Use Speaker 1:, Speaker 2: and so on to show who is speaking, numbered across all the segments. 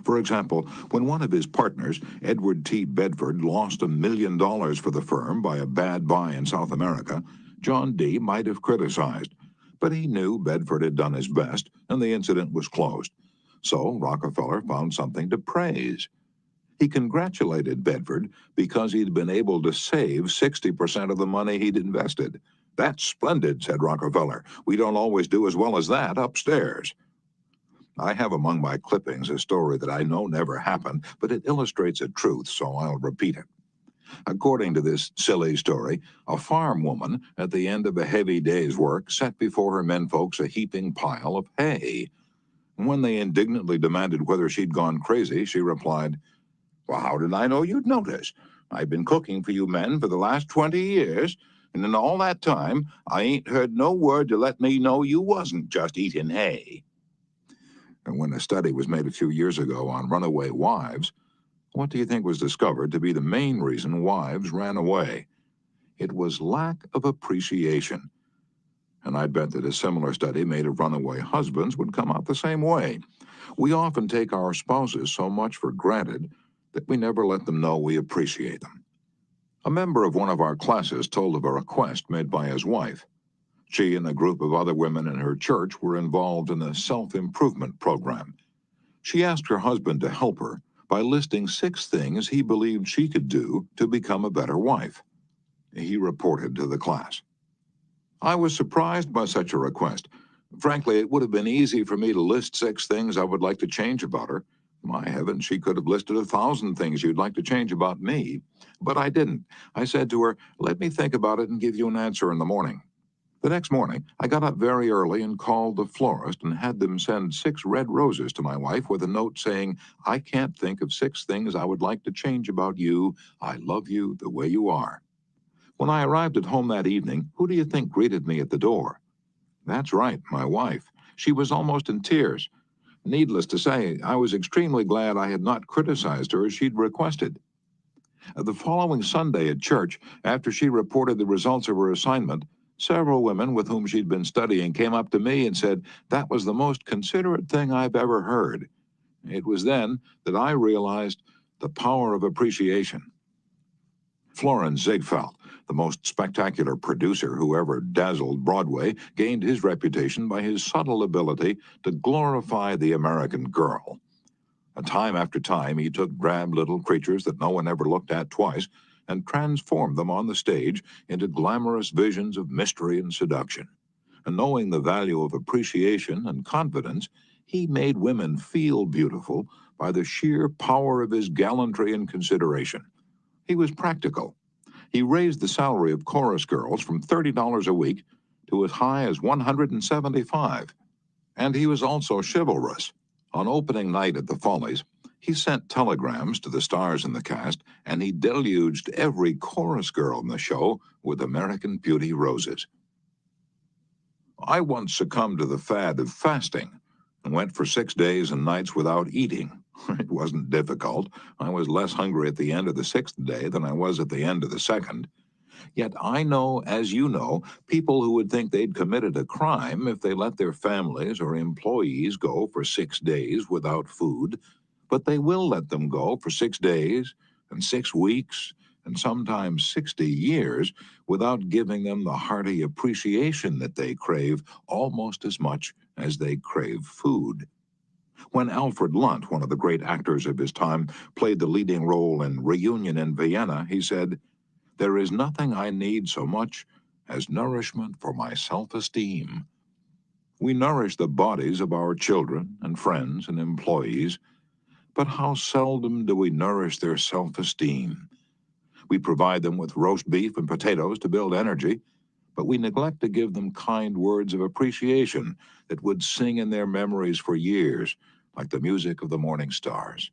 Speaker 1: For example, when one of his partners, Edward T. Bedford, lost $1 million for the firm by a bad buy in South America, John D. might have criticized. But he knew Bedford had done his best, and the incident was closed. So Rockefeller found something to praise. He congratulated Bedford because he'd been able to save 60% of the money he'd invested. "That's splendid," said Rockefeller. "We don't always do as well as that upstairs." I have among my clippings a story that I know never happened, but it illustrates a truth, so I'll repeat it. According to this silly story, a farm woman, at the end of a heavy day's work, set before her menfolks a heaping pile of hay. When they indignantly demanded whether she'd gone crazy, she replied, "Well, how did I know you'd notice? I've been cooking for you men for the last 20 years, and in all that time, I ain't heard no word to let me know you wasn't just eating hay." And when a study was made a few years ago on runaway wives, what do you think was discovered to be the main reason wives ran away? It was lack of appreciation. And I bet that a similar study made of runaway husbands would come out the same way. We often take our spouses so much for granted that we never let them know we appreciate them. A member of one of our classes told of a request made by his wife. She and a group of other women in her church were involved in a self-improvement program. She asked her husband to help her by listing 6 things he believed she could do to become a better wife. He reported to the class, "I was surprised by such a request. Frankly, it would have been easy for me to list 6 things I would like to change about her. My heavens, she could have listed 1,000 things you'd like to change about me. But I didn't. I said to her, 'Let me think about it and give you an answer in the morning.' The next morning, I got up very early and called the florist and had them send 6 red roses to my wife with a note saying, 'I can't think of 6 things I would like to change about you. I love you the way you are.' When I arrived at home that evening, who do you think greeted me at the door? That's right, my wife. She was almost in tears. Needless to say, I was extremely glad I had not criticized her as she'd requested. The following Sunday at church, after she reported the results of her assignment, several women with whom she'd been studying came up to me and said, 'That was the most considerate thing I've ever heard.' It was then that I realized the power of appreciation." Florence Ziegfeld, the most spectacular producer who ever dazzled Broadway, gained his reputation by his subtle ability to glorify the American girl. Time after time, he took drab little creatures that no one ever looked at twice and transformed them on the stage into glamorous visions of mystery and seduction. And knowing the value of appreciation and confidence, he made women feel beautiful by the sheer power of his gallantry and consideration. He was practical. He raised the salary of chorus girls from $30 a week to as high as $175. And he was also chivalrous. On opening night at the Follies, he sent telegrams to the stars in the cast, and he deluged every chorus girl in the show with American Beauty roses. I once succumbed to the fad of fasting and went for 6 days and nights without eating. It wasn't difficult. I was less hungry at the end of the 6th day than I was at the end of the 2nd. Yet I know, as you know, people who would think they'd committed a crime if they let their families or employees go for 6 days without food, but they will let them go for 6 days and 6 weeks and sometimes 60 years without giving them the hearty appreciation that they crave almost as much as they crave food. When Alfred Lunt, one of the great actors of his time, played the leading role in Reunion in Vienna, he said, "There is nothing I need so much as nourishment for my self-esteem." We nourish the bodies of our children and friends and employees, but how seldom do we nourish their self-esteem? We provide them with roast beef and potatoes to build energy, but we neglect to give them kind words of appreciation that would sing in their memories for years, like the music of the morning stars.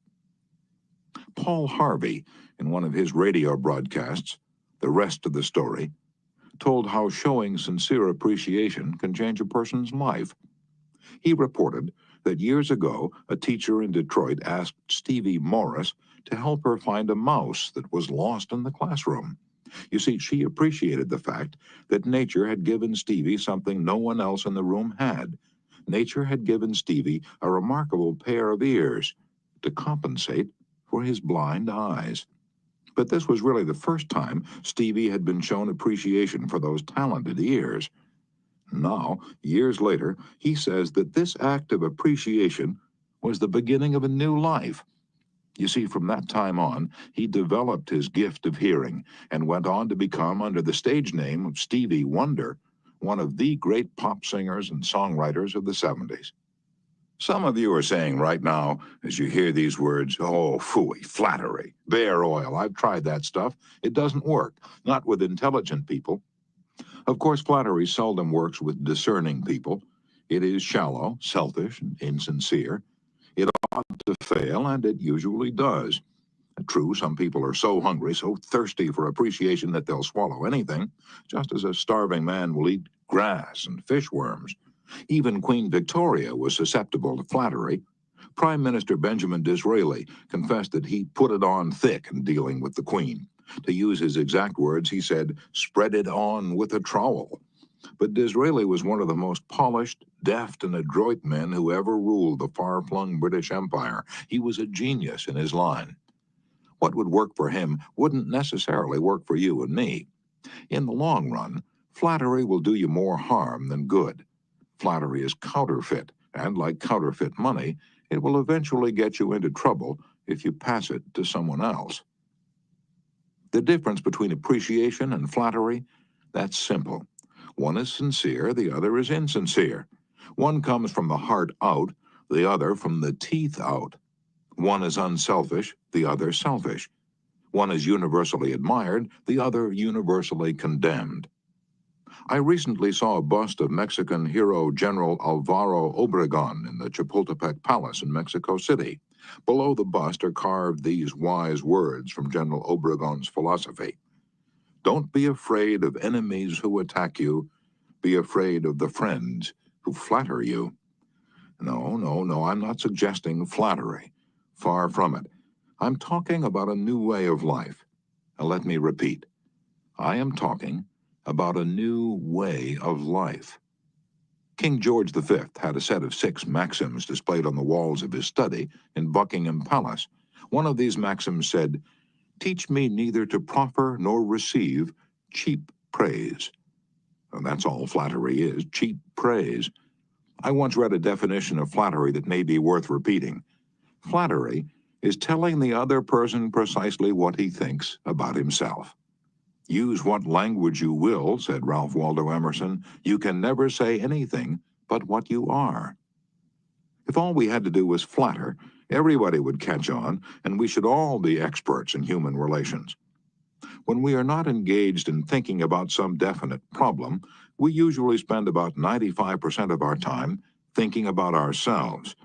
Speaker 1: Paul Harvey, in one of his radio broadcasts, The Rest of the Story, told how showing sincere appreciation can change a person's life. He reported that years ago, a teacher in Detroit asked Stevie Morris to help her find a mouse that was lost in the classroom. You see, she appreciated the fact that nature had given Stevie something no one else in the room had. Nature had given Stevie a remarkable pair of ears. to compensate for his blind eyes. But this was really the first time Stevie had been shown appreciation for those talented ears. Now, years later, he says that this act of appreciation was the beginning of a new life. You see, from that time on, he developed his gift of hearing and went on to become, under the stage name of Stevie Wonder, one of the great pop singers and songwriters of the 70s. Some of you are saying right now, as you hear these words, oh, phooey, flattery, bear oil, I've tried that stuff. It doesn't work, not with intelligent people. Of course, flattery seldom works with discerning people. It is shallow, selfish, and insincere. It ought to fail, and it usually does. True, some people are so hungry, so thirsty for appreciation that they'll swallow anything, just as a starving man will eat grass and fish worms. Even Queen Victoria was susceptible to flattery. Prime Minister Benjamin Disraeli confessed that he put it on thick in dealing with the Queen. To use his exact words, he said, "Spread it on with a trowel." But Disraeli was one of the most polished, deft, and adroit men who ever ruled the far-flung British Empire. He was a genius in his line. What would work for him wouldn't necessarily work for you and me. In the long run, flattery will do you more harm than good. Flattery is counterfeit, and like counterfeit money, it will eventually get you into trouble if you pass it to someone else. The difference between appreciation and flattery, that's simple. One is sincere, the other is insincere. One comes from the heart out, the other from the teeth out. One is unselfish, the other selfish. One is universally admired, the other universally condemned. I recently saw a bust of Mexican hero General Alvaro Obregón in the Chapultepec Palace in Mexico City. Below the bust are carved these wise words from General Obregón's philosophy. Don't be afraid of enemies who attack you. Be afraid of the friends who flatter you. No, I'm not suggesting flattery. Far from it. I'm talking about a new way of life. Now, let me repeat. I am talking about a new way of life. King George V had a set of 6 maxims displayed on the walls of his study in Buckingham Palace. One of these maxims said, "Teach me neither to proffer nor receive cheap praise." And that's all flattery is, cheap praise. I once read a definition of flattery that may be worth repeating. Flattery is telling the other person precisely what he thinks about himself. Use what language you will, said Ralph Waldo Emerson, you can never say anything but what you are. If all we had to do was flatter, everybody would catch on, and we should all be experts in human relations. When we are not engaged in thinking about some definite problem, we usually spend about 95% of our time thinking about ourselves.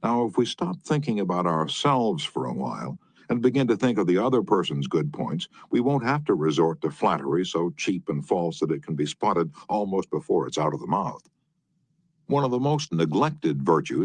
Speaker 1: Now, if we stop thinking about ourselves for a while and begin to think of the other person's good points, we won't have to resort to flattery so cheap and false that it can be spotted almost before it's out of the mouth. One of the most neglected virtues